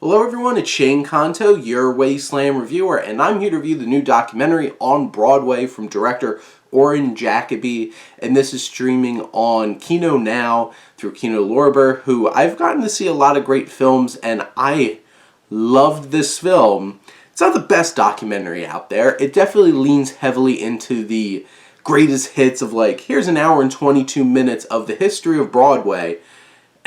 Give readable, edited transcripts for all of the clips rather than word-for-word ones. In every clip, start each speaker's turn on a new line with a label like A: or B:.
A: Hello everyone, it's Shane Kanto, your Wasteland reviewer, and I'm here to review the new documentary on Broadway from director Oren Jacoby, and this is streaming on KinoNow through Kino Lorber, who I've gotten to see a lot of great films, and I loved this film. It's not the best documentary out there. It definitely leans heavily into the greatest hits of here's an hour and 22 minutes of the history of Broadway,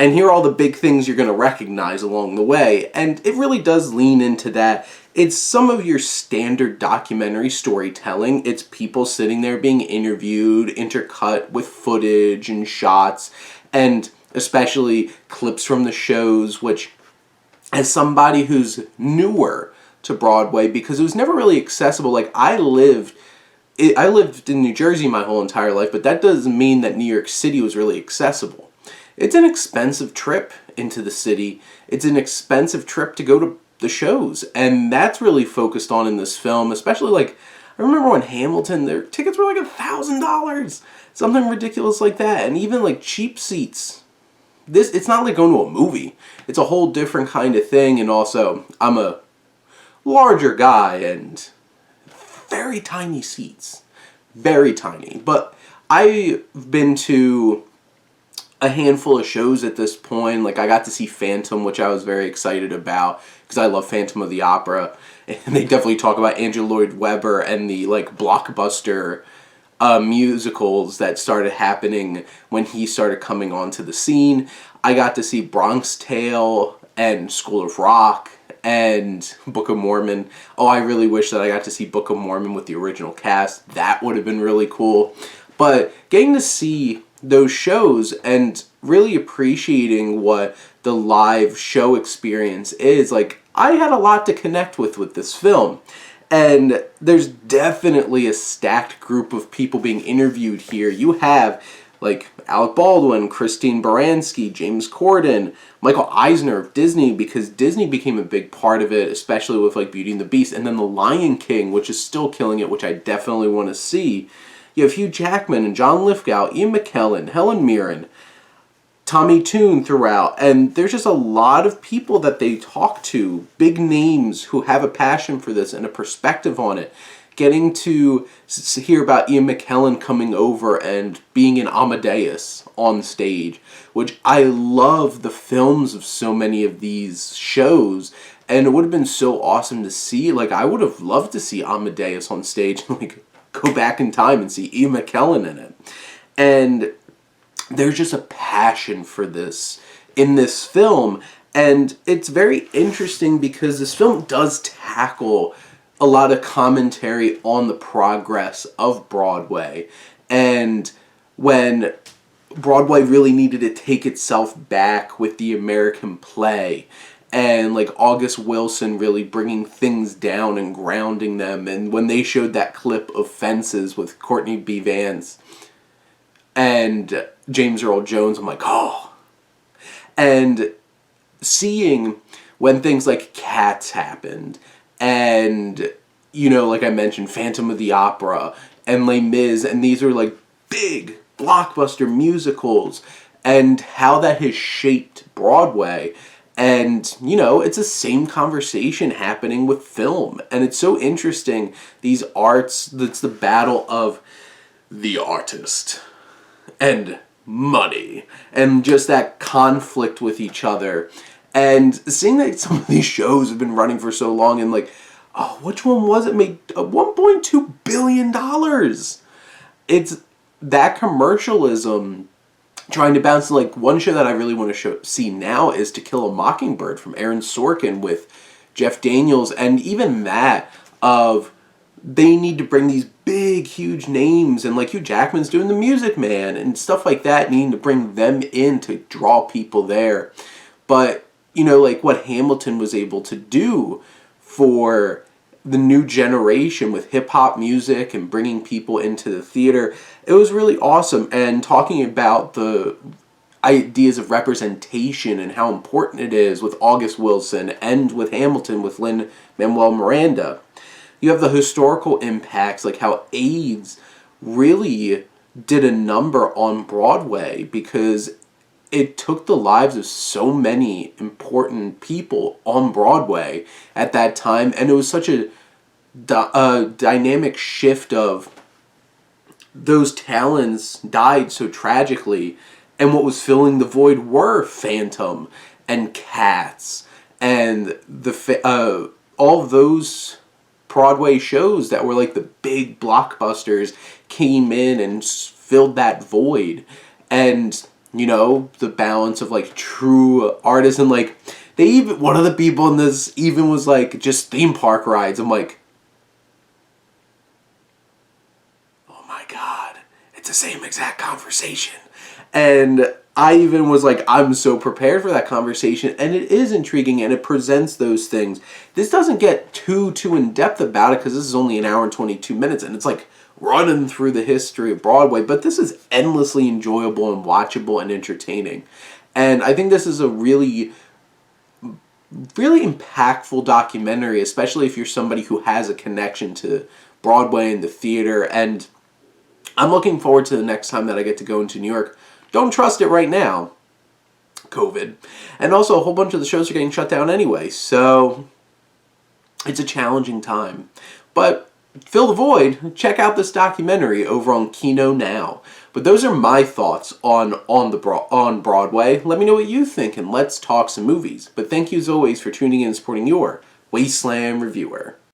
A: and here are all the big things you're going to recognize along the way. And it really does lean into that. It's some of your standard documentary storytelling. It's people sitting there being interviewed, intercut with footage and shots, and especially clips from the shows, which, as somebody who's newer to Broadway, because it was never really accessible, I lived in New Jersey my whole entire life, but that doesn't mean that New York City was really accessible. It's an expensive trip into the city. It's an expensive trip to go to the shows. And that's really focused on in this film, especially I remember when Hamilton, their tickets were $1,000. Something ridiculous like that. And even cheap seats. It's not like going to a movie. It's a whole different kind of thing. And also, I'm a larger guy and very tiny seats. Very tiny. But I've been to a handful of shows at this point. I got to see Phantom, which I was very excited about because I love Phantom of the Opera, and they definitely talk about Andrew Lloyd Webber and the blockbuster musicals that started happening when he started coming onto the scene. I got to see Bronx Tale and School of Rock and Book of Mormon. Oh, I really wish that I got to see Book of Mormon with the original cast. That would have been really cool. But getting to see those shows and really appreciating what the live show experience is, I had a lot to connect with this film. And there's definitely a stacked group of people being interviewed here. You have Alec Baldwin, Christine Baranski, James Corden, Michael Eisner of Disney, because Disney became a big part of it, especially with Beauty and the Beast, and then The Lion King, which is still killing it, which I definitely want to see. You have Hugh Jackman and John Lithgow, Ian McKellen, Helen Mirren, Tommy Tune throughout, and there's just a lot of people that they talk to, big names who have a passion for this and a perspective on it. Getting to hear about Ian McKellen coming over and being an Amadeus on stage, which I love the films of so many of these shows, and it would have been so awesome to see. I would have loved to see Amadeus on stage, go back in time and see Ian McKellen in it. And there's just a passion for this in this film, and it's very interesting because this film does tackle a lot of commentary on the progress of Broadway, and when Broadway really needed to take itself back with the American play, and August Wilson really bringing things down and grounding them. And when they showed that clip of Fences with Courtney B. Vance and James Earl Jones, I'm oh. And seeing when things like Cats happened, and I mentioned Phantom of the Opera and Les Mis, and these are big blockbuster musicals, and how that has shaped Broadway. And, it's the same conversation happening with film. And it's so interesting, these arts, that's the battle of the artist and money. And just that conflict with each other. And seeing that some of these shows have been running for so long, and which one was it? Made $1.2 billion. It's that commercialism trying to bounce. One show that I really want to see now is To Kill a Mockingbird from Aaron Sorkin with Jeff Daniels, and even that of they need to bring these big, huge names, and Hugh Jackman's doing The Music Man and stuff like that, needing to bring them in to draw people there. But, what Hamilton was able to do for the new generation with hip-hop music and bringing people into the theater, it was really awesome. And talking about the ideas of representation and how important it is with August Wilson and with Hamilton with Lin-Manuel Miranda. You have the historical impacts, how AIDS really did a number on Broadway, because it took the lives of so many important people on Broadway at that time, and it was such a dynamic shift of those talents died so tragically, and what was filling the void were Phantom and Cats and all those Broadway shows that were like the big blockbusters came in and filled that void. And the balance of like true artists, and like they even, one of the people in this even was like, just theme park rides. I'm like, oh my god, it's the same exact conversation. And I even was like, I'm so prepared for that conversation, and it is intriguing, and it presents those things. This doesn't get too in-depth about it, because this is only an hour and 22 minutes, and it's like running through the history of Broadway, but this is endlessly enjoyable and watchable and entertaining. And I think this is a really impactful documentary, especially if you're somebody who has a connection to Broadway and the theater. And I'm looking forward to the next time that I get to go into New York. Don't trust it right now, COVID. And also, a whole bunch of the shows are getting shut down anyway, so it's a challenging time. But fill the void, check out this documentary over on KinoNow. But those are my thoughts on Broadway. Let me know what you think, and let's talk some movies. But thank you as always for tuning in and supporting your Wasteland reviewer.